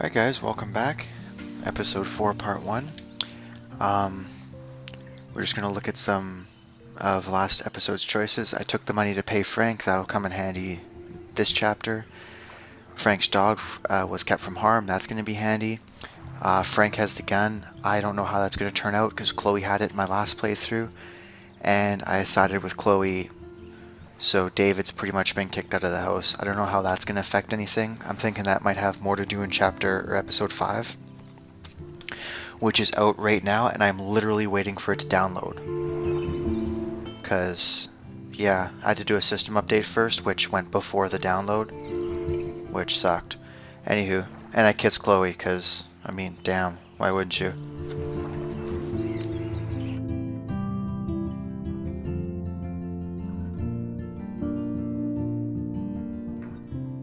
Alright guys, welcome back. Episode 4, Part 1. We're just going to look at some of last episode's choices. I took the money to pay Frank. That'll come in handy this chapter. Frank's dog was kept from harm. That's going to be handy. Frank has the gun. I don't know how that's going to turn out because Chloe had it in my last playthrough. And I sided with Chloe. So David's pretty much been kicked out of the house. I don't know how that's going to affect anything. I'm thinking that might have more to do in chapter or episode 5, which is out right now, and I'm literally waiting for it to download. Because, yeah, I had to do a system update first, which went before the download, which sucked. Anywho, and I kissed Chloe because, I mean, damn, why wouldn't you?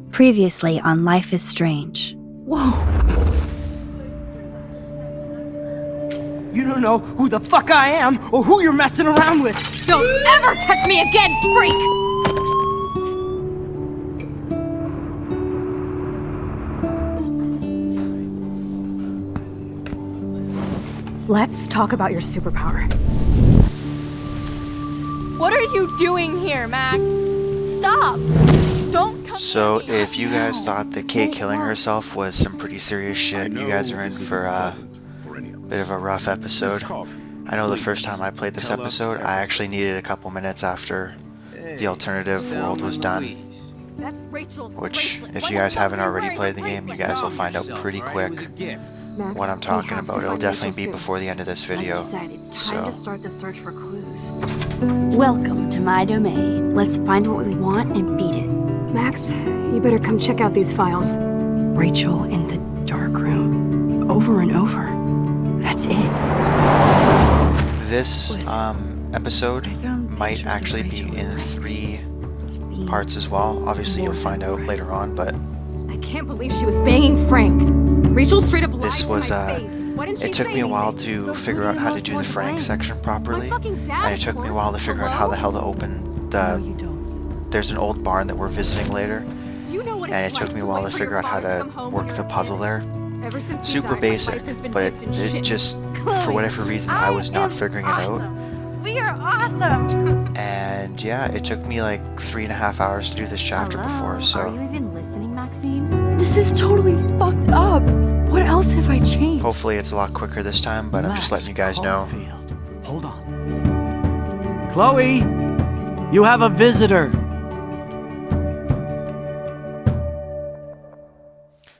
Previously on Life is Strange. Whoa! You don't know who the fuck I am or who you're messing around with! Don't ever touch me again, freak! Let's talk about your superpower. What are you doing here, Max? Stop! Don't come So near me. if you guys thought that Kate killing herself was some pretty serious shit, you guys are in for a bit of a rough episode. I know the first time I played this episode, I actually needed a couple minutes after the alternative world was done. That's Rachel's Which, bracelet. if Why you the guys fuck haven't are you already wearing played a the game, you bracelet? guys will find out pretty quick Max, what I'm talking about. It'll definitely be before the end of this video. I decided it's time to So, start the search for clues. Welcome to my domain. Let's find what we want and beat it. Max, you better come check out these files. Rachel in the dark room. Over and over. That's it. this episode I found might pictures of actually be Rachel in and 3 Being parts as well. Obviously you'll find out later on, but I can't believe she was banging Frank. Rachel straight up lied this to was my face. Why didn't she it took say me a while anything? to So figure who out do you how to most do the want to Frank blame? section properly, My fucking dad, and it took me a while to figure out how the hell to open No, the you don't. there's an old barn that we're visiting later, Do you know what and it it's took like me a to while wait to for figure your out how father to come home work when the you're a puzzle kid? there. Ever since you Super died, my basic, life has been but dipped in shit. it just, for Chloe, whatever reason, I was not figuring it out. We are awesome! And yeah, it took me like 3.5 hours to do this chapter before, Are so you even listening, Maxine? This is totally fucked up. What else have I changed? hopefully it's a lot quicker this time, but I'm just letting you guys know. Caulfield. Hold on. Chloe! You have a visitor!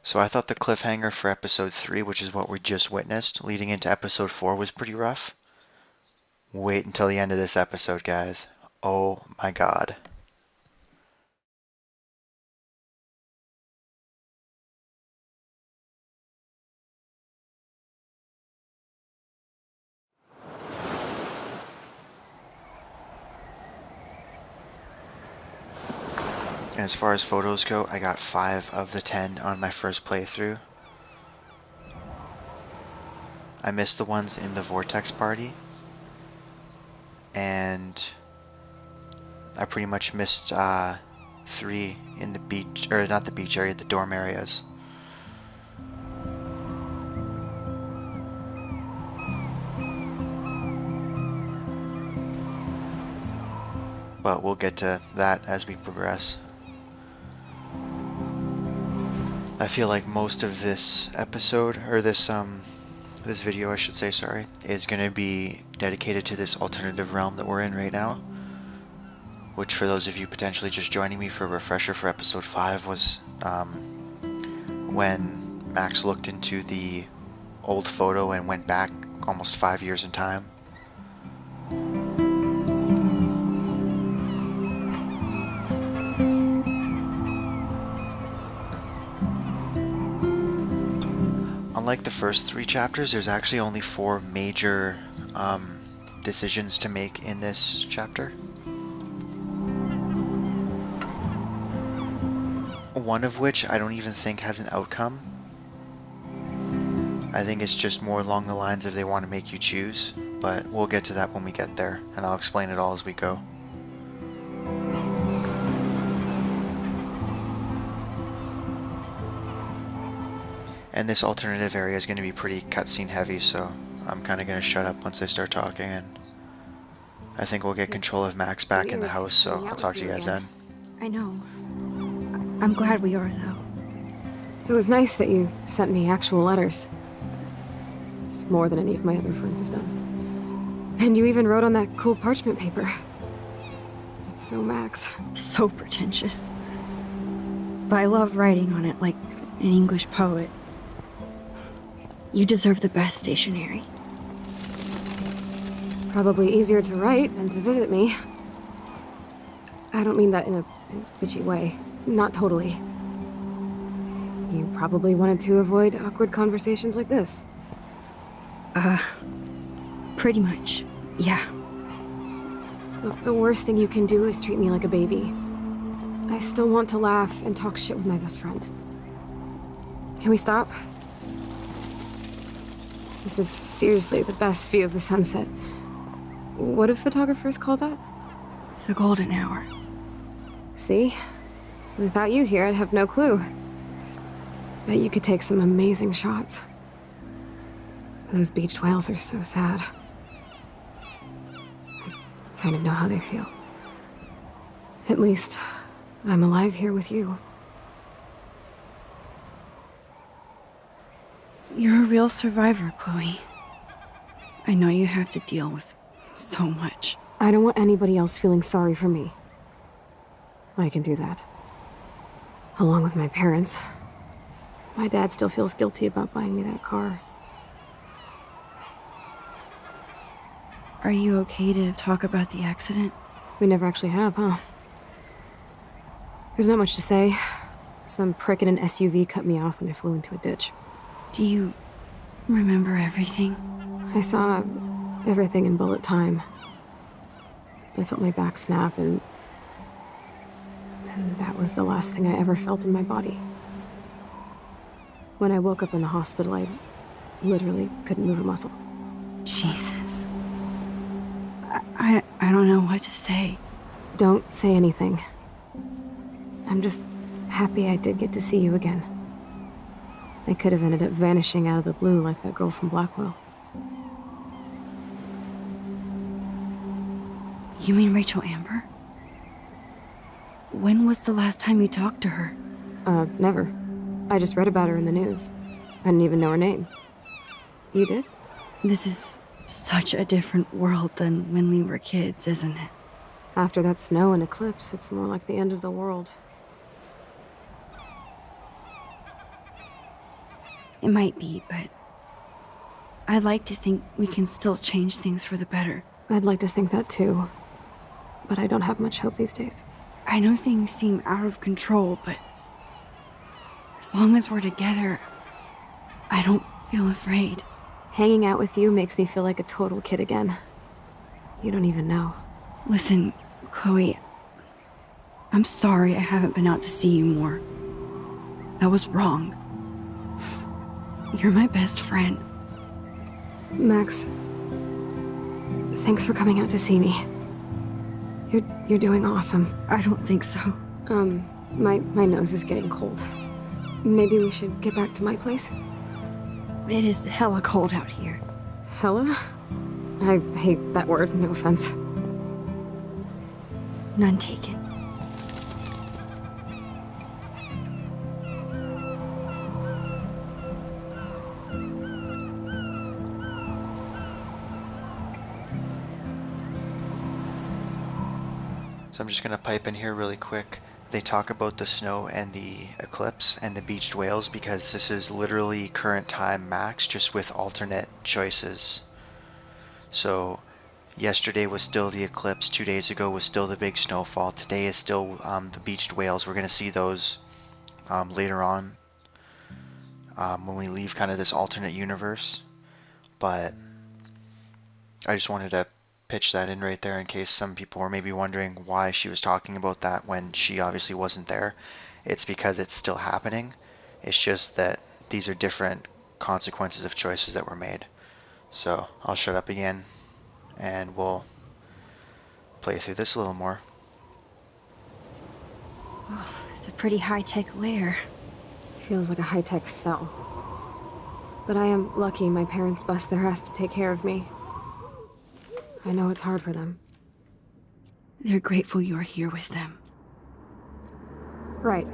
So I thought the cliffhanger for episode 3, which is what we just witnessed, leading into episode 4 was pretty rough. Wait until the end of this episode, guys. Oh my god. And as far as photos go, I got 5 of the 10 on my first playthrough. I missed the ones in the Vortex party, and I pretty much missed 3 in the beach, or not the beach area, the dorm areas. But we'll get to that as we progress. I feel like most of this episode, or this video I should say, sorry, is going to be dedicated to this alternative realm that we're in right now. Which, for those of you potentially just joining me for a refresher for episode 5, was when Max looked into the old photo and went back almost 5 years in time. Unlike the first 3 chapters, there's actually only 4 major decisions to make in this chapter. One of which I don't even think has an outcome. I think it's just more along the lines of they want to make you choose, but we'll get to that when we get there, and I'll explain it all as we go. And this alternative area is going to be pretty cutscene heavy, so I'm kind of going to shut up once I start talking, and I think we'll get control of Max back in the house, so I'll talk to you guys then. I know. I'm glad we are, though. It was nice that you sent me actual letters. It's more than any of my other friends have done. And you even wrote on that cool parchment paper. It's so Max. So pretentious. But I love writing on it like an English poet. You deserve the best stationery. Probably easier to write than to visit me. I don't mean that in a bitchy way. Not totally. You probably wanted to avoid awkward conversations like this. Pretty much. Yeah. Look, the worst thing you can do is treat me like a baby. I still want to laugh and talk shit with my best friend. Can we stop? This is seriously the best view of the sunset. What do photographers call that? The golden hour. See? Without you here, I'd have no clue. Bet you could take some amazing shots. Those beached whales are so sad. I kind of know how they feel. At least, I'm alive here with you. You're a real survivor, Chloe. I know you have to deal with so much. I don't want anybody else feeling sorry for me. I can do that. Along with my parents. My dad still feels guilty about buying me that car. Are you okay to talk about the accident? We never actually have, huh? There's not much to say. Some prick in an SUV cut me off when I flew into a ditch. Do you remember everything? I saw everything in bullet time. I felt my back snap, and that was the last thing I ever felt in my body. When I woke up in the hospital, I literally couldn't move a muscle. Jesus. I don't know what to say. Don't say anything. I'm just happy I did get to see you again. I could have ended up vanishing out of the blue like that girl from Blackwell. You mean Rachel Amber? When was the last time you talked to her? Never. I just read about her in the news. I didn't even know her name. You did? This is such a different world than when we were kids, isn't it? After that snow and eclipse, it's more like the end of the world. It might be, but I'd like to think we can still change things for the better. I'd like to think that too. But I don't have much hope these days. I know things seem out of control, but as long as we're together, I don't feel afraid. Hanging out with you makes me feel like a total kid again. You don't even know. Listen, Chloe, I'm sorry I haven't been out to see you more. That was wrong. You're my best friend. Max, thanks for coming out to see me. You're doing awesome. I don't think so. My nose is getting cold. Maybe we should get back to my place? It is hella cold out here. Hella? I hate that word, no offense. None taken. So I'm just going to pipe in here really quick. They talk about the snow and the eclipse and the beached whales because this is literally current time Max, just with alternate choices. So yesterday was still the eclipse, 2 days ago was still the big snowfall, today is still the beached whales. We're going to see those later on when we leave kind of this alternate universe. But I just wanted to pitch that in right there in case some people were maybe wondering why she was talking about that when she obviously wasn't there. It's because it's still happening. It's just that these are different consequences of choices that were made. So I'll shut up again and we'll play through this a little more. Oh, it's a pretty high-tech lair. Feels like a high-tech cell. But I am lucky my parents bust their ass to take care of me. I know it's hard for them. They're grateful you're here with them. Right.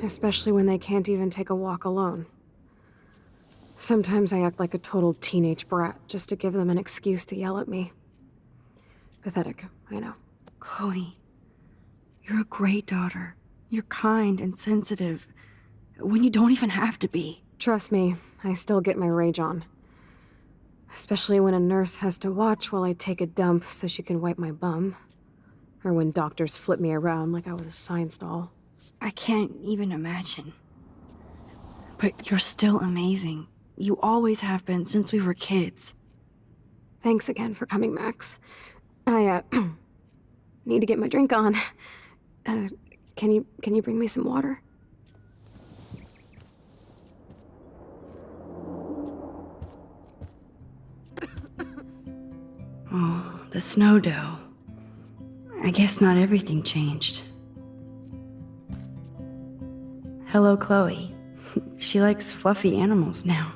Especially when they can't even take a walk alone. Sometimes I act like a total teenage brat just to give them an excuse to yell at me. Pathetic, I know. Chloe, you're a great daughter. You're kind and sensitive when you don't even have to be. Trust me, I still get my rage on. Especially when a nurse has to watch while I take a dump so she can wipe my bum. Or when doctors flip me around like I was a science doll. I can't even imagine. But you're still amazing. You always have been since we were kids. Thanks again for coming, Max. I, need to get my drink on. Can you bring me some water? Oh, the snow dough. I guess not everything changed. Hello, Chloe. She likes fluffy animals now.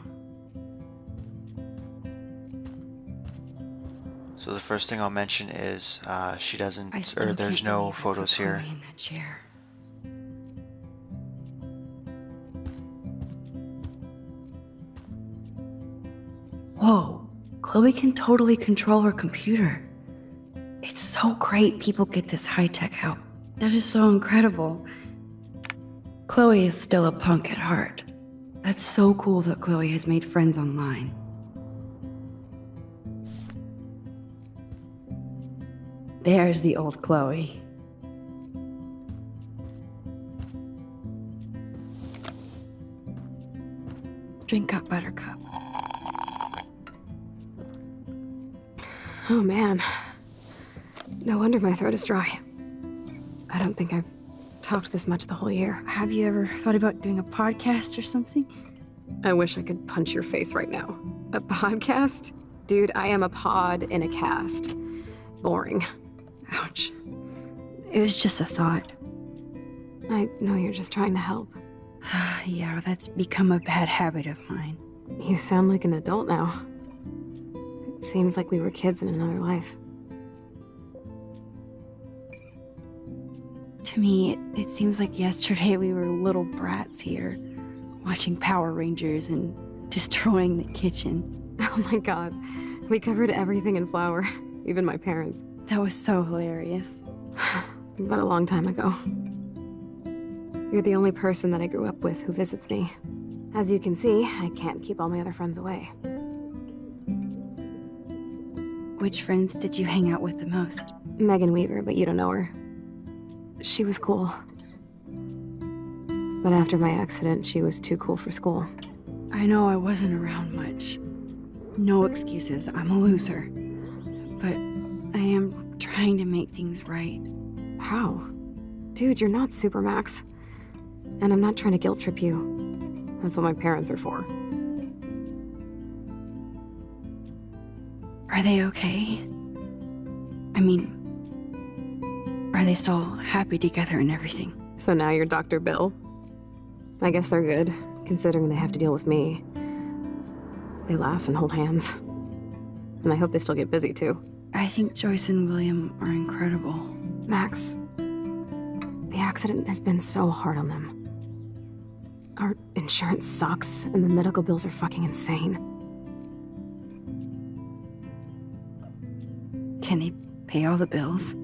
So the first thing I'll mention is she doesn't, I still or there's can't no believe I put photos here. Chloe in that chair. Whoa, Chloe can totally control her computer. It's so great people get this high-tech help. That is so incredible. Chloe is still a punk at heart. That's so cool that Chloe has made friends online. There's the old Chloe. Drink up, Buttercup. Oh man. No wonder my throat is dry. I don't think I've talked this much the whole year. Have you ever thought about doing a podcast or something? I wish I could punch your face right now. A podcast? Dude, I am a pod in a cast. Boring. Ouch. It was just a thought. I know you're just trying to help. Yeah, that's become a bad habit of mine. You sound like an adult now. It seems like we were kids in another life. To me, it seems like yesterday we were little brats here, watching Power Rangers and destroying the kitchen. Oh my god. We covered everything in flour. Even my parents. That was so hilarious. But a long time ago. You're the only person that I grew up with who visits me. As you can see, I can't keep all my other friends away. Which friends did you hang out with the most? Megan Weaver, but you don't know her. She was cool. But after my accident, she was too cool for school. I know I wasn't around much. No excuses, I'm a loser. But I am trying to make things right. How? Dude, you're not Supermax. And I'm not trying to guilt trip you. That's what my parents are for. Are they okay? I mean, are they still happy together and everything? So now you're Dr. Bill? I guess they're good, considering they have to deal with me. They laugh and hold hands. And I hope they still get busy, too. I think Joyce and William are incredible. Max, the accident has been so hard on them. Our insurance sucks, and the medical bills are fucking insane. Can they pay all the bills?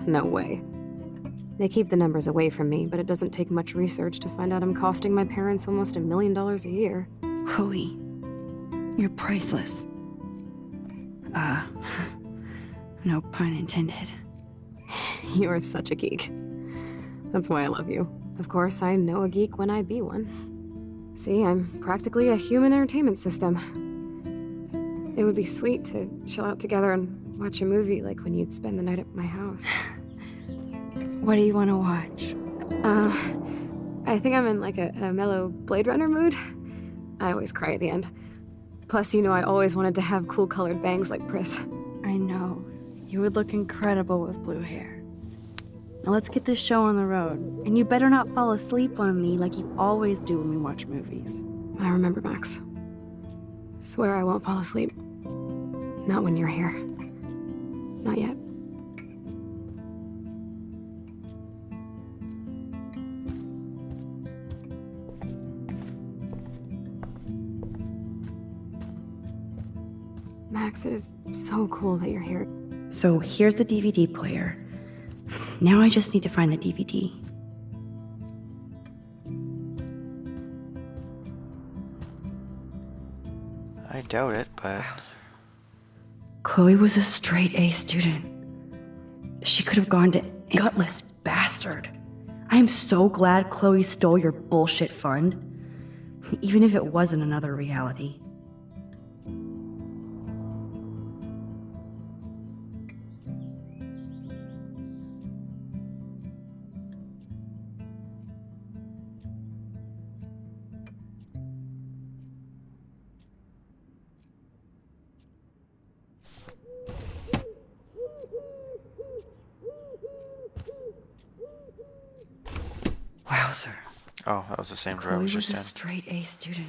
No way. They keep the numbers away from me, but it doesn't take much research to find out I'm costing my parents almost $1 million a year. Chloe, you're priceless. No pun intended. You are such a geek. That's why I love you. Of course, I know a geek when I be one. See, I'm practically a human entertainment system. It would be sweet to chill out together and watch a movie like when you'd spend the night at my house. What do you want to watch? I think I'm in like a mellow Blade Runner mood. I always cry at the end. Plus, you know I always wanted to have cool colored bangs like Pris. I know. You would look incredible with blue hair. Now let's get this show on the road. And you better not fall asleep on me like you always do when we watch movies. I remember, Max. Swear I won't fall asleep. Not when you're here. Not yet. Max, it is so cool that you're here. So here's the DVD player. Now I just need to find the DVD. I doubt it, but Chloe was a straight A student. She could have gone to gutless bastard. I am so glad Chloe stole your bullshit fund, even if it wasn't another reality. Wowzer. oh, that was the same drawer I Chloe was was just a in. straight A student.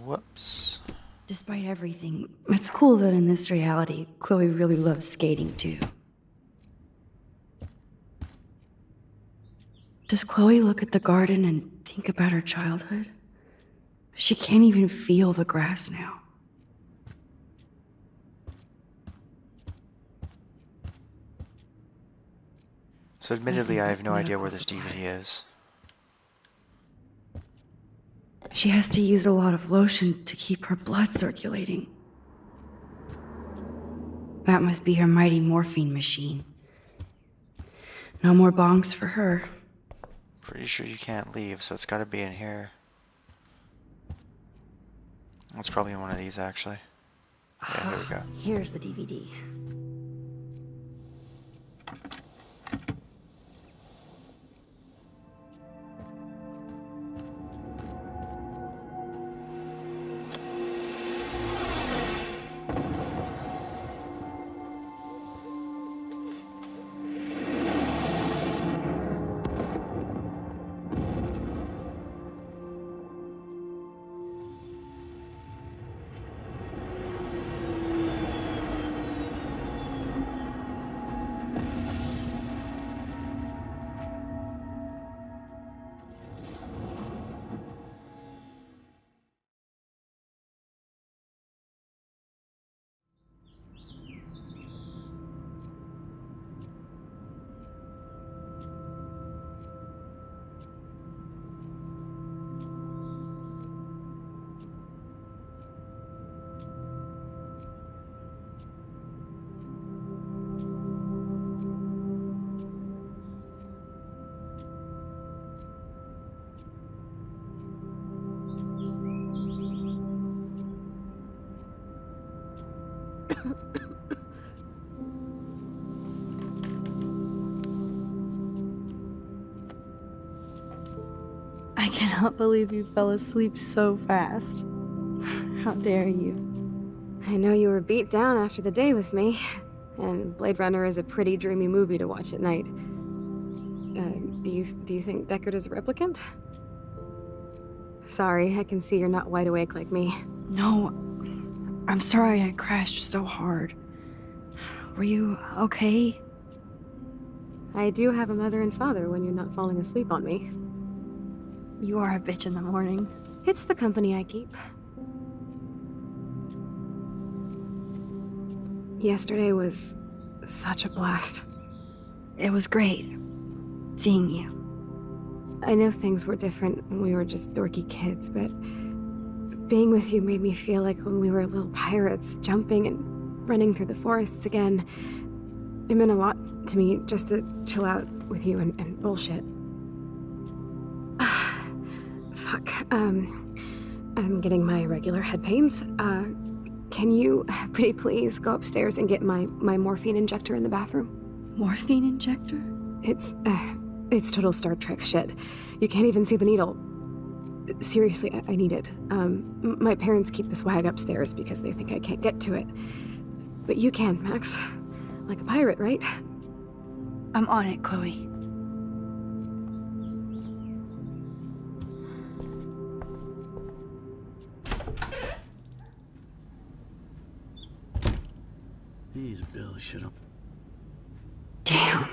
Whoops. Despite everything, it's cool that in this reality, Chloe really loves skating too. Does Chloe look at the garden and think about her childhood? She can't even feel the grass now. So admittedly, I have no idea Medical where this DVD supplies. is. She has to use a lot of lotion to keep her blood circulating. That must be her mighty morphine machine. No more bongs for her. Pretty sure you can't leave, so it's gotta be in here. It's probably in one of these, actually. Yeah, here we go. Here's the DVD. I cannot believe you fell asleep so fast. How dare you? I know you were beat down after the day with me, and Blade Runner is a pretty dreamy movie to watch at night. Do you think Deckard is a replicant? Sorry, I can see you're not wide awake like me. No, I'm sorry I crashed so hard. Were you okay? I do have a mother and father when you're not falling asleep on me. You are a bitch in the morning. It's the company I keep. Yesterday was such a blast. It was great seeing you. I know things were different when we were just dorky kids, but being with you made me feel like when we were little pirates, jumping and running through the forests again. It meant a lot to me just to chill out with you and bullshit. Fuck. I'm getting my regular head pains. Can you, pretty please, go upstairs and get my morphine injector in the bathroom? Morphine injector? It's total Star Trek shit. You can't even see the needle. Seriously, I need it. My parents keep the swag upstairs because they think I can't get to it. But you can, Max. Like a pirate, right? I'm on it, Chloe. These bills should have... Damn.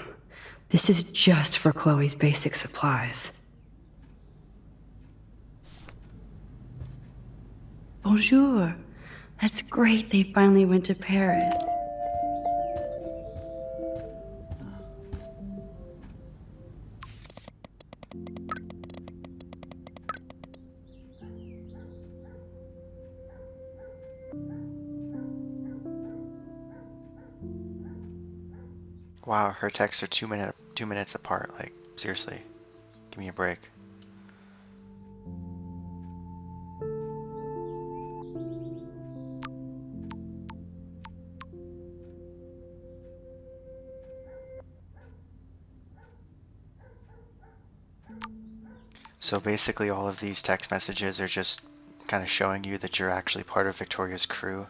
This is just for Chloe's basic supplies. Bonjour. That's great they finally went to Paris. Wow, her texts are 2 minutes apart. Like, seriously, give me a break. So basically all of these text messages are just kind of showing you that you're actually part of Victoria's crew.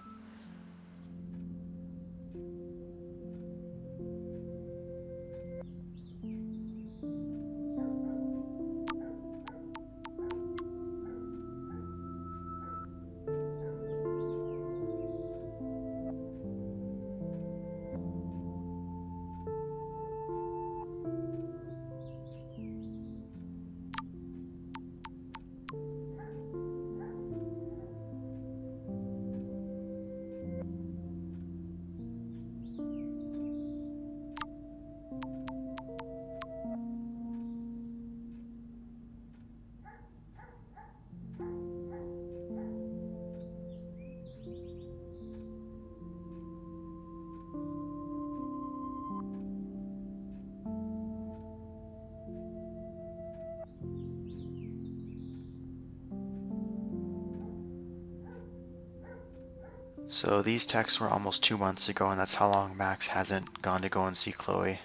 So these texts were almost 2 months ago, and that's how long Max hasn't gone to go and see Chloe.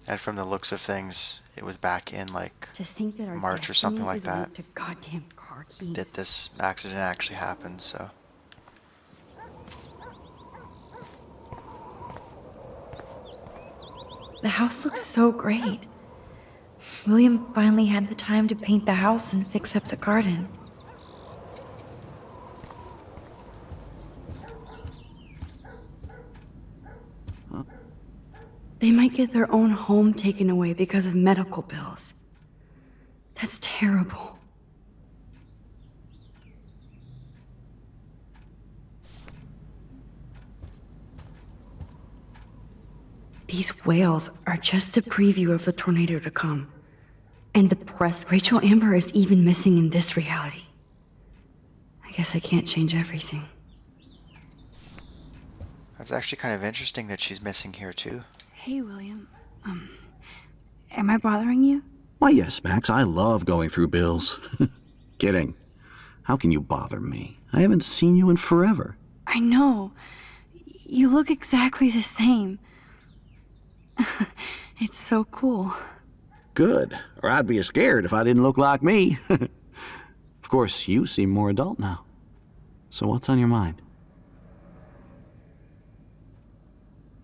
And from the looks of things, it was back in like To think that our March or something destiny like is that linked to goddamn car keys. that this accident actually happened, so. The house looks so great. William finally had the time to paint the house and fix up the garden. They might get their own home taken away because of medical bills. That's terrible. These whales are just a preview of the tornado to come. And the press, Rachel Amber is even missing in this reality. I guess I can't change everything. That's actually kind of interesting that she's missing here too. Hey, William. Am I bothering you? Why, yes, Max. I love going through bills. Kidding. How can you bother me? I haven't seen you in forever. I know. You look exactly the same. It's so cool. Good. Or I'd be scared if I didn't look like me. Of course, you seem more adult now. So what's on your mind?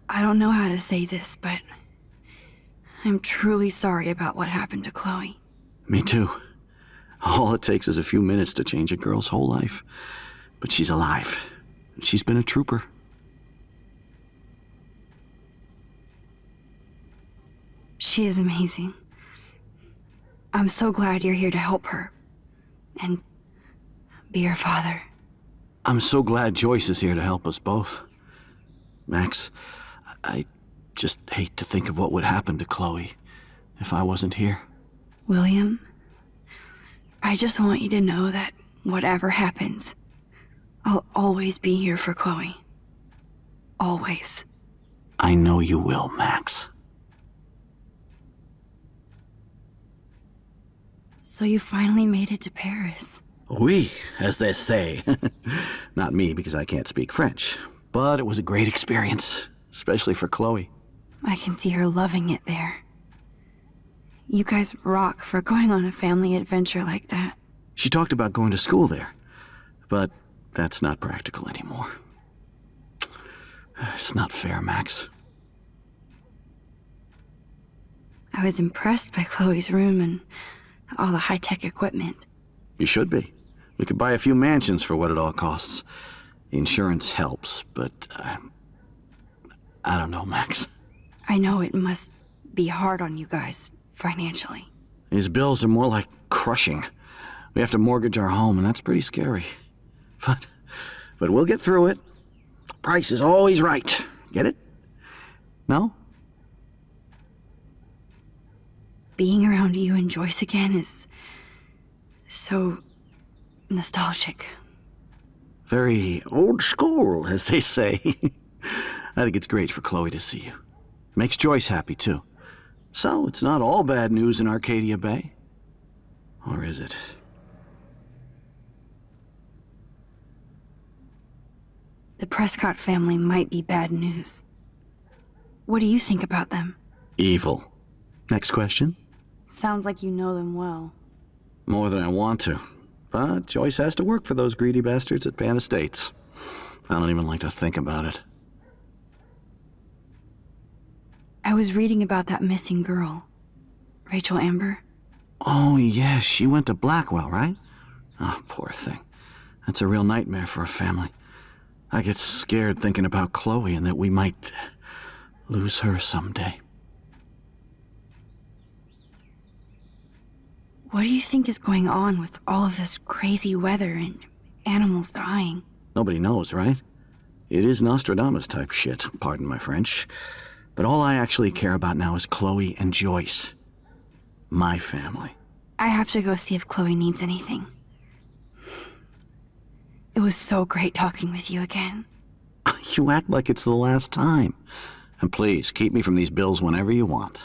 I don't know how to say this, but I'm truly sorry about what happened to Chloe. Me too. All it takes is a few minutes to change a girl's whole life. But she's alive. She's been a trooper. She is amazing. I'm so glad you're here to help her. And be her father. I'm so glad Joyce is here to help us both. Max, I just hate to think of what would happen to Chloe if I wasn't here. William, I just want you to know that whatever happens, I'll always be here for Chloe. Always. I know you will, Max. So you finally made it to Paris. Oui, as they say. Not me, because I can't speak French. But it was a great experience, especially for Chloe. I can see her loving it there. You guys rock for going on a family adventure like that. She talked about going to school there, but that's not practical anymore. It's not fair, Max. I was impressed by Chloe's room and all the high-tech equipment. You should be. We could buy a few mansions for what it all costs. The insurance helps, but I don't know, Max. I know it must be hard on you guys, financially. These bills are more like crushing. We have to mortgage our home, and that's pretty scary. But we'll get through it. Price is always right. Get it? No? Being around you and Joyce again is so nostalgic. Very old school, as they say. I think it's great for Chloe to see you. Makes Joyce happy, too. So, it's not all bad news in Arcadia Bay. Or is it? The Prescott family might be bad news. What do you think about them? Evil. Next question? Sounds like you know them well. More than I want to. But Joyce has to work for those greedy bastards at Pan Estates. I don't even like to think about it. I was reading about that missing girl, Rachel Amber. Oh, yes, she went to Blackwell, right? Oh, poor thing. That's a real nightmare for a family. I get scared thinking about Chloe and that we might lose her someday. What do you think is going on with all of this crazy weather and animals dying? Nobody knows, right? It is Nostradamus type shit, pardon my French. But all I actually care about now is Chloe and Joyce. My family. I have to go see if Chloe needs anything. It was so great talking with you again. You act like it's the last time. And please, keep me from these bills whenever you want.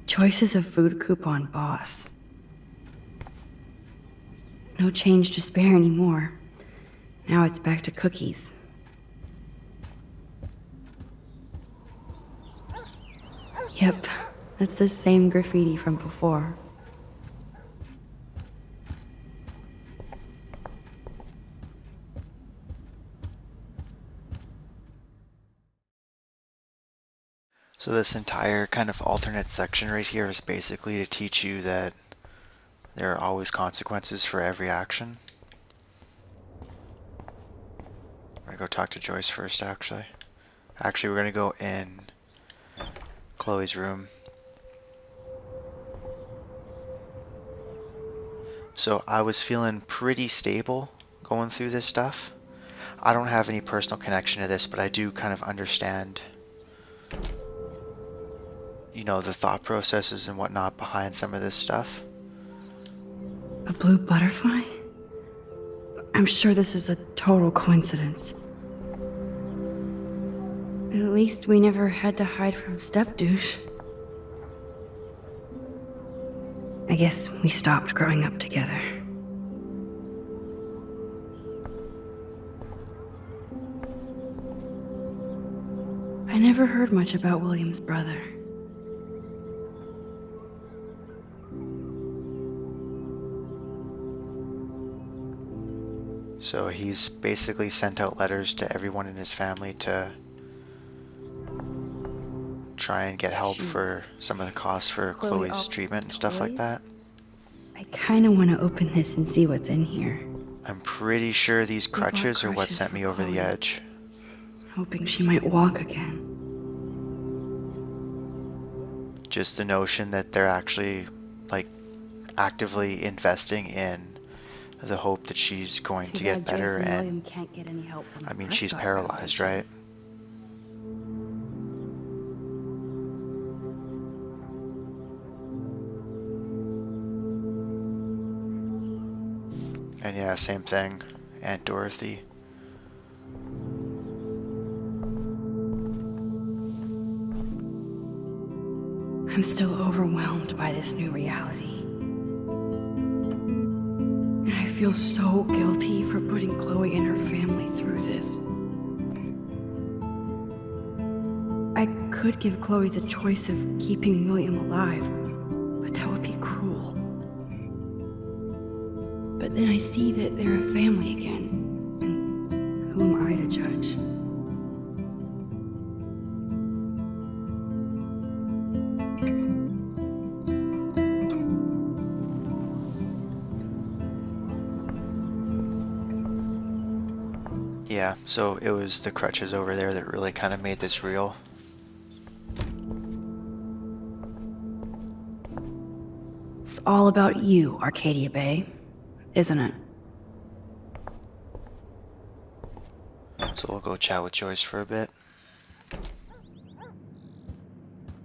Joyce is a food coupon boss. No change to spare anymore. Now it's back to cookies. Yep, that's the same graffiti from before. So this entire kind of alternate section right here is basically to teach you that there are always consequences for every action. I'm gonna go talk to Joyce first, actually. Actually, we're gonna go in Chloe's room. So I was feeling pretty stable going through this stuff. I don't have any personal connection to this, but I do kind of understand, you know, the thought processes and whatnot behind some of this stuff. A blue butterfly? I'm sure this is a total coincidence. At least we never had to hide from Step Douche. I guess we stopped growing up together. I never heard much about William's brother. So he's basically sent out letters to everyone in his family to try and get help for some of the costs for Chloe's treatment and stuff like that. I kind of want to open this and see what's in here. I'm pretty sure these crutches are what sent me over the edge. Hoping she might walk again. Just the notion that they're actually, like, actively investing in the hope that she's going to get better, and I mean, she's paralyzed, right? And yeah, same thing, Aunt Dorothy. I'm still overwhelmed by this new reality. And I feel so guilty for putting Chloe and her family through this. I could give Chloe the choice of keeping William alive, but that would be cruel. But then I see that they're a family again, and who am I to judge? Yeah, so it was the crutches over there that really kind of made this real. It's all about you, Arcadia Bay, isn't it? So we'll go chat with Joyce for a bit.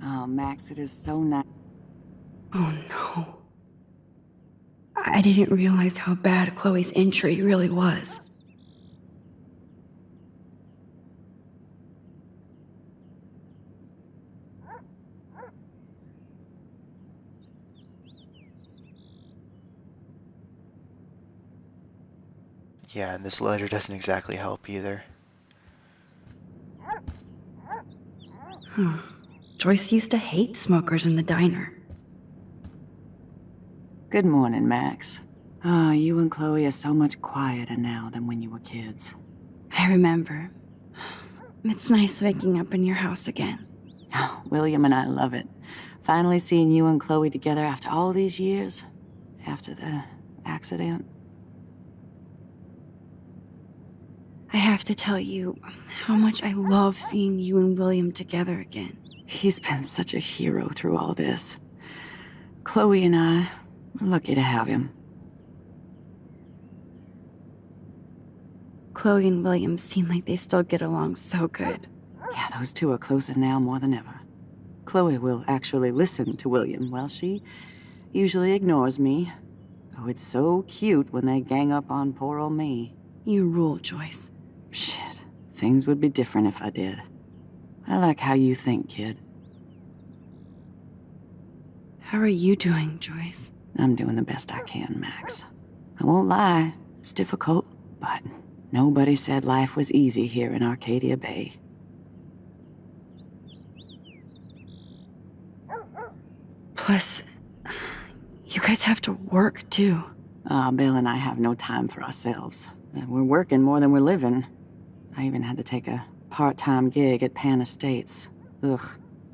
Oh, Max, it is so nice. Oh no. I didn't realize how bad Chloe's injury really was. Yeah, and this letter doesn't exactly help either. Huh. Joyce used to hate smokers in the diner. Good morning, Max. Ah, you and Chloe are so much quieter now than when you were kids. I remember. It's nice waking up in your house again. Oh, William and I love it. Finally seeing you and Chloe together after all these years. After the accident. I have to tell you how much I love seeing you and William together again. He's been such a hero through all this. Chloe and I are lucky to have him. Chloe and William seem like they still get along so good. Yeah, those two are closer now more than ever. Chloe will actually listen to William, while she usually ignores me. Oh, it's so cute when they gang up on poor old me. You rule, Joyce. Shit, things would be different if I did. I like how you think, kid. How are you doing, Joyce? I'm doing the best I can, Max. I won't lie, it's difficult, but nobody said life was easy here in Arcadia Bay. Plus, you guys have to work, too. Bill and I have no time for ourselves. We're working more than we're living. I even had to take a part-time gig at Pan Estates. Ugh.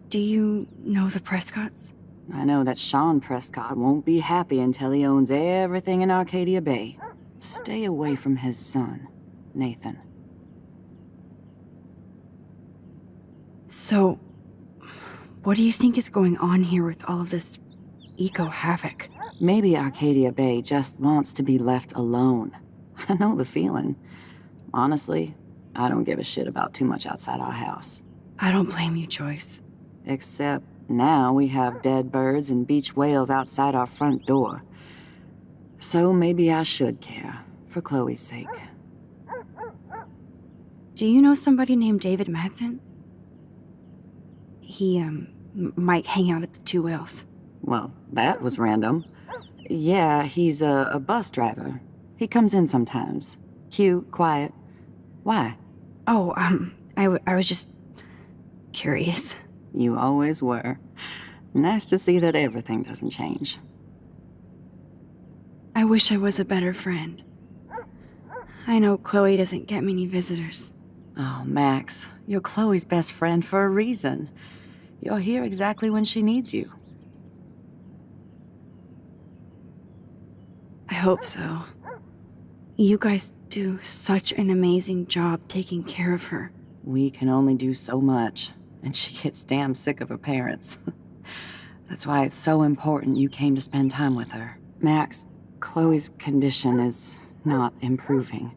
Do you know the Prescotts? I know that Sean Prescott won't be happy until he owns everything in Arcadia Bay. Stay away from his son, Nathan. So, what do you think is going on here with all of this eco-havoc? Maybe Arcadia Bay just wants to be left alone. I know the feeling. Honestly, I don't give a shit about too much outside our house. I don't blame you, Joyce. Except now we have dead birds and beach whales outside our front door. So maybe I should care, for Chloe's sake. Do you know somebody named David Madsen? He, might hang out at the Two Whales. Well, that was random. Yeah, he's a bus driver. He comes in sometimes. Cute, quiet. Why? Oh, I was just curious. You always were. Nice to see that everything doesn't change. I wish I was a better friend. I know Chloe doesn't get many visitors. Oh, Max, you're Chloe's best friend for a reason. You're here exactly when she needs you. I hope so. You guys do such an amazing job taking care of her. We can only do so much, and she gets damn sick of her parents. That's why it's so important you came to spend time with her. Max, Chloe's condition is not improving.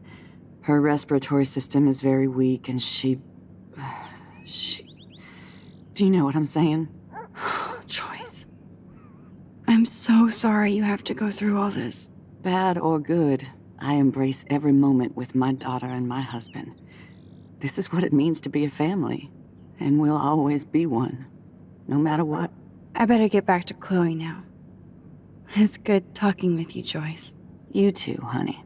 Her respiratory system is very weak, and she... Do you know what I'm saying? Joyce. I'm so sorry you have to go through all this. Bad or good, I embrace every moment with my daughter and my husband. This is what it means to be a family, and we'll always be one, no matter what. I better get back to Chloe now. It's good talking with you, Joyce. You too, honey.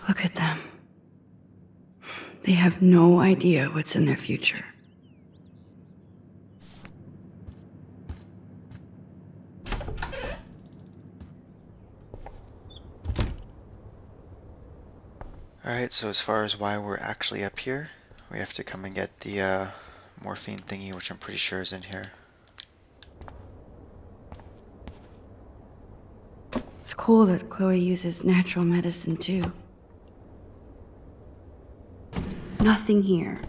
Look at them. They have no idea what's in their future. Alright, so as far as why we're actually up here, we have to come and get the morphine thingy, which I'm pretty sure is in here. It's cool that Chloe uses natural medicine too. Nothing here.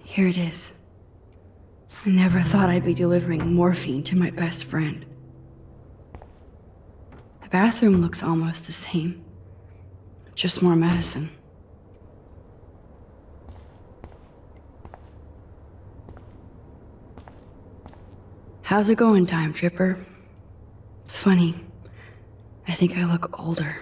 Here it is. I never thought I'd be delivering morphine to my best friend. The bathroom looks almost the same. Just more medicine. How's it going, Time Tripper? It's funny. I think I look older.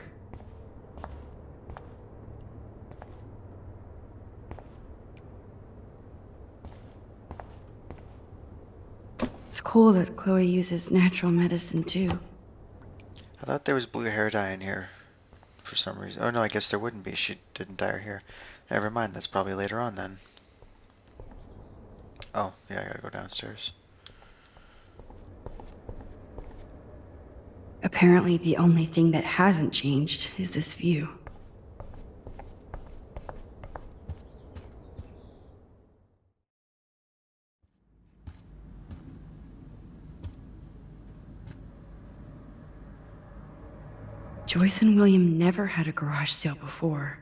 It's cool that Chloe uses natural medicine too. I thought there was blue hair dye in here for some reason. Oh no, I guess there wouldn't be. She didn't dye her hair. Never mind, that's probably later on then. Oh, yeah, I gotta go downstairs. Apparently, the only thing that hasn't changed is this view. Joyce and William never had a garage sale before.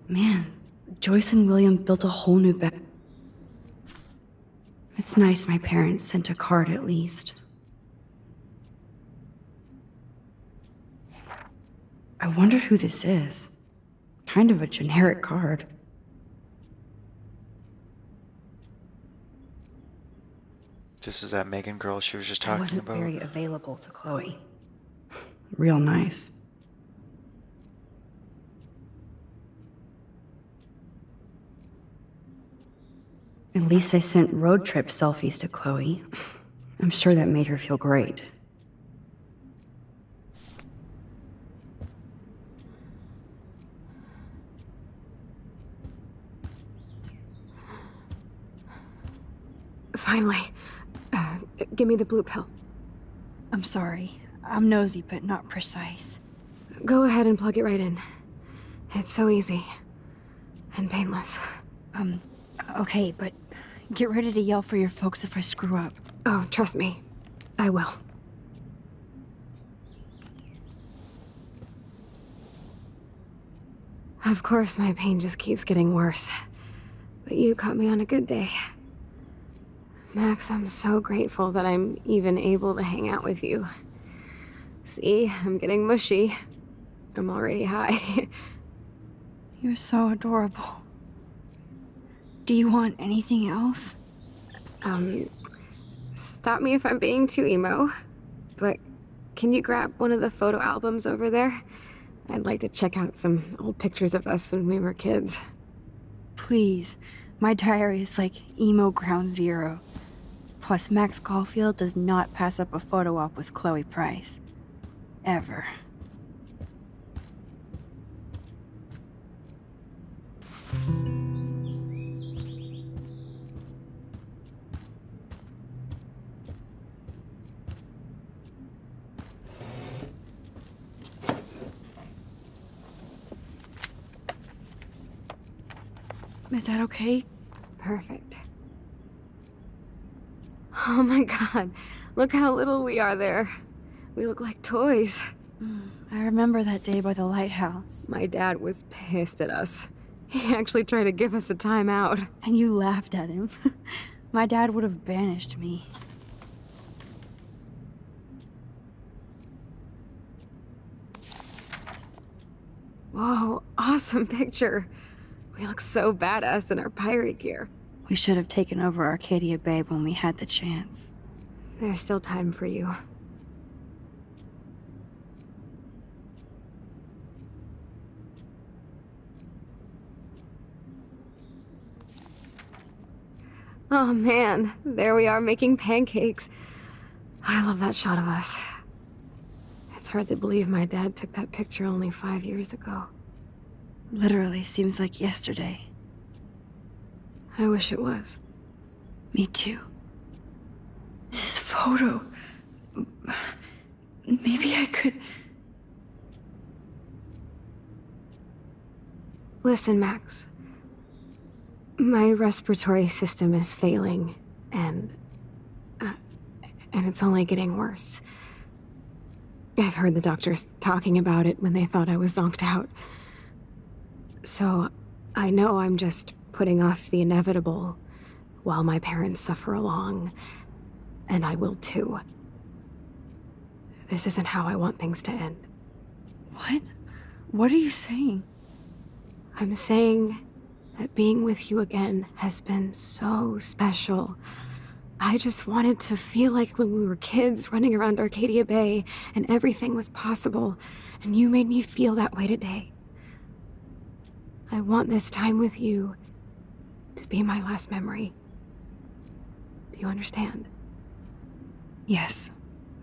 Man, Joyce and William built a whole new bed. It's nice my parents sent a card at least. I wonder who this is. Kind of a generic card. This is that Megan girl she was just I talking wasn't about. very available to Chloe. Real nice. At least I sent road trip selfies to Chloe. I'm sure that made her feel great. Finally. Give me the blue pill. I'm sorry. I'm nosy, but not precise. Go ahead and plug it right in. It's so easy. And painless. Okay, but get ready to yell for your folks if I screw up. Oh, trust me. I will. Of course, my pain just keeps getting worse. But you caught me on a good day. Max, I'm so grateful that I'm even able to hang out with you. See, I'm getting mushy. I'm already high. You're so adorable. Do you want anything else? Stop me if I'm being too emo, but can you grab one of the photo albums over there? I'd like to check out some old pictures of us when we were kids. Please. My diary is like emo ground zero. Plus, Max Caulfield does not pass up a photo op with Chloe Price. Ever. Is that okay? Perfect. Oh my god, look how little we are there. We look like toys. I remember that day by the lighthouse. My dad was pissed at us. He actually tried to give us a timeout. And you laughed at him. My dad would have banished me. Whoa, awesome picture. We look so badass in our pirate gear. We should have taken over Arcadia Bay when we had the chance. There's still time for you. Oh man, there we are making pancakes. I love that shot of us. It's hard to believe my dad took that picture only 5 years ago. Literally seems like yesterday. I wish it was. Me too. This photo. Maybe I could. Listen, Max. My respiratory system is failing, and it's only getting worse. I've heard the doctors talking about it when they thought I was zonked out. So, I know I'm just putting off the inevitable while my parents suffer along, and I will too. This isn't how I want things to end. What? What are you saying? I'm saying that being with you again has been so special. I just wanted to feel like when we were kids running around Arcadia Bay and everything was possible, and you made me feel that way today. I want this time with you to be my last memory. Do you understand? Yes,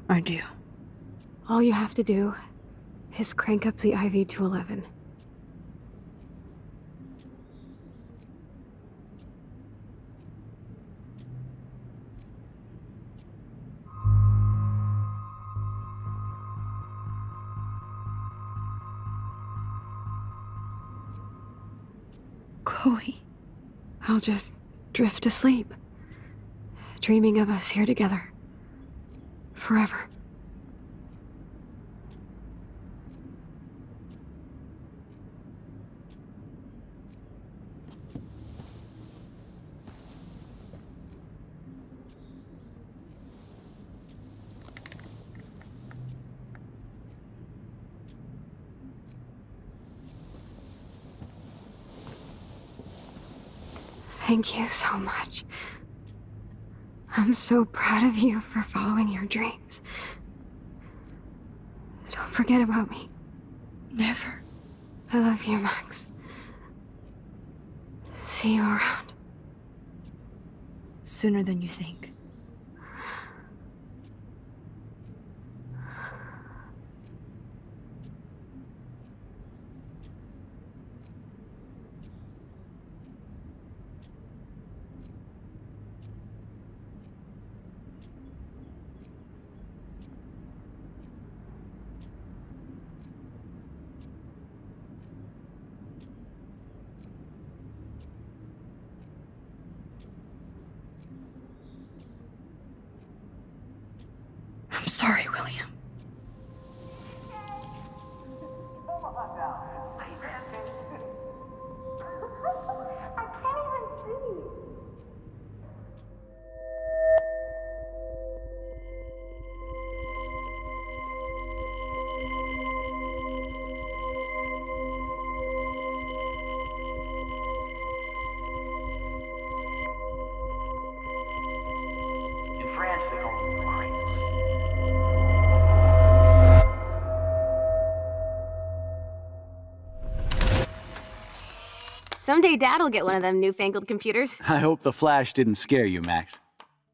I do. All you have to do is crank up the IV to 11. Chloe. I'll just drift to sleep, dreaming of us here together. Forever. Thank you so much. I'm so proud of you for following your dreams. Don't forget about me. Never. I love you, Max. See you around. Sooner than you think. I'm sorry, William. In France, they call them creeps. Someday Dad'll get one of them newfangled computers. I hope the flash didn't scare you, Max.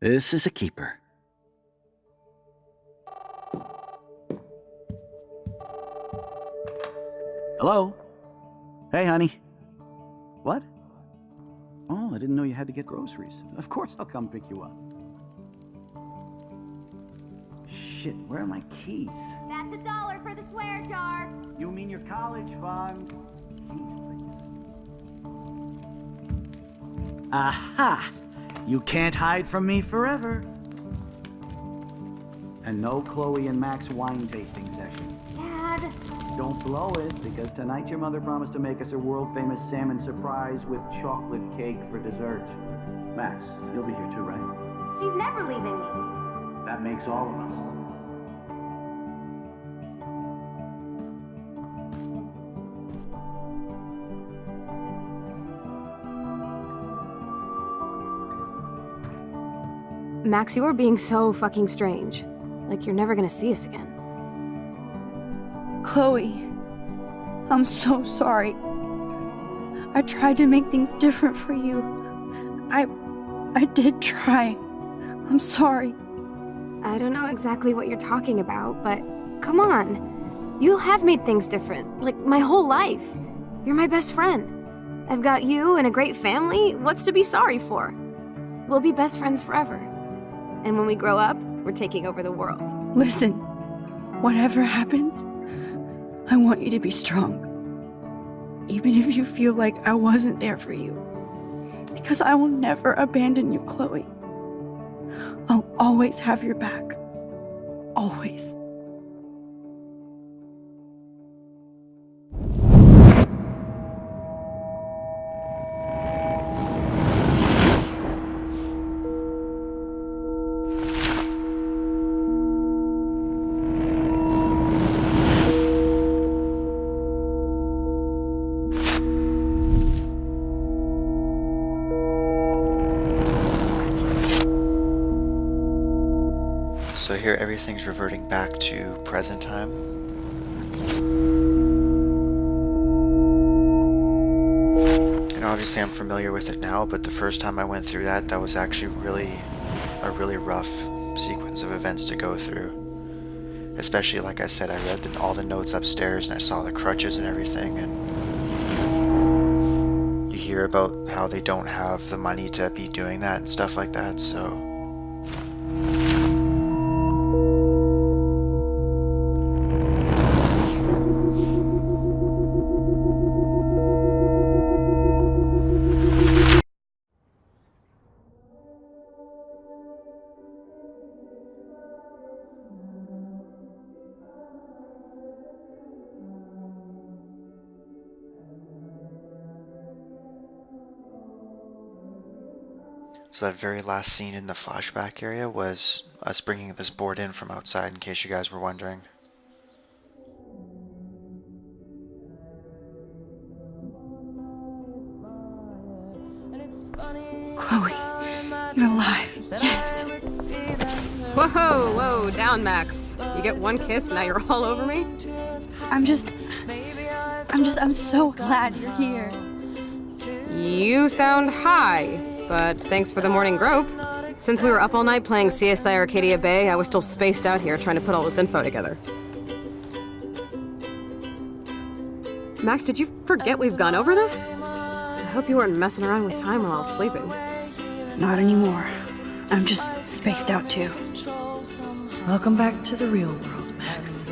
This is a keeper. Hello? Hey, honey. What? Oh, I didn't know you had to get groceries. Of course I'll come pick you up. Shit, where are my keys? That's $1 for the swear jar. You mean your college fund? Keys, please. Aha! You can't hide from me forever. And no Chloe and Max wine tasting session. Dad. Don't blow it, because tonight your mother promised to make us a world-famous salmon surprise with chocolate cake for dessert. Max, you'll be here too, right? She's never leaving me. That makes all of us. Max, you're being so fucking strange. Like you're never gonna see us again. Chloe, I'm so sorry. I tried to make things different for you. I did try. I'm sorry. I don't know exactly what you're talking about, but come on. You have made things different, like my whole life. You're my best friend. I've got you and a great family. What's to be sorry for? We'll be best friends forever. And when we grow up, we're taking over the world. Listen, whatever happens, I want you to be strong. Even if you feel like I wasn't there for you. Because I will never abandon you, Chloe. I'll always have your back. Always. So here everything's reverting back to present time. And obviously I'm familiar with it now, but the first time I went through that was actually a really rough sequence of events to go through. Especially, like I said, I read all the notes upstairs and I saw the crutches and everything, and you hear about how they don't have the money to be doing that and stuff like that, so... So that very last scene in the flashback area was us bringing this board in from outside, in case you guys were wondering. Chloe, you're alive. Yes. Whoa, down, Max. You get one kiss, now you're all over me? I'm so glad you're here. You sound high, but thanks for the morning grope. Since we were up all night playing CSI Arcadia Bay, I was still spaced out here trying to put all this info together. Max, did you forget we've gone over this? I hope you weren't messing around with time while I was sleeping. Not anymore. I'm just spaced out too. Welcome back to the real world, Max.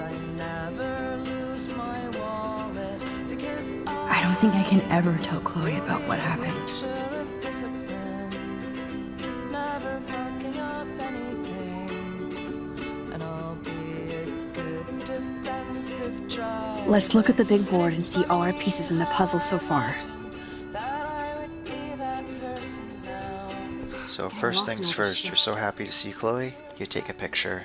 I don't think I can ever tell Chloe about what happened. Let's look at the big board and see all our pieces in the puzzle so far. So first things first, you're so happy to see Chloe, you take a picture.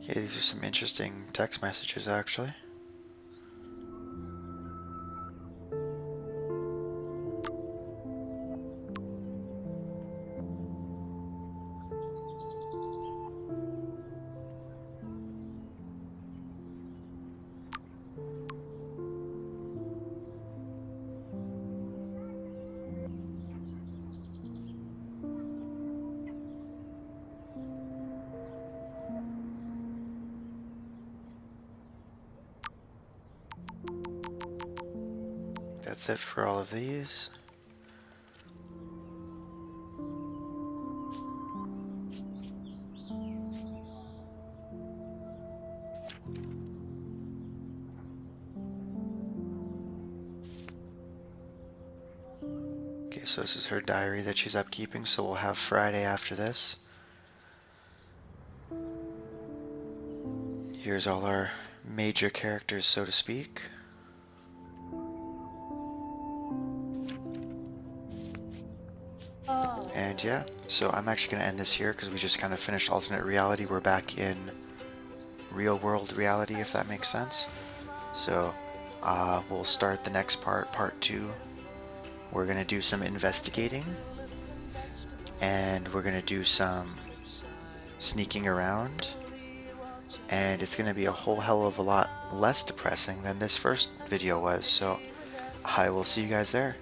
Okay, these are some interesting text messages actually. That's it for all of these. So this is her diary that she's upkeeping, so we'll have Friday after this. Here's all our major characters, so to speak. And yeah, so I'm actually going to end this here because we just kind of finished alternate reality. We're back in real world reality, if that makes sense. So we'll start the next part 2. We're going to do some investigating, and we're going to do some sneaking around, and it's going to be a whole hell of a lot less depressing than this first video was. So I will see you guys there.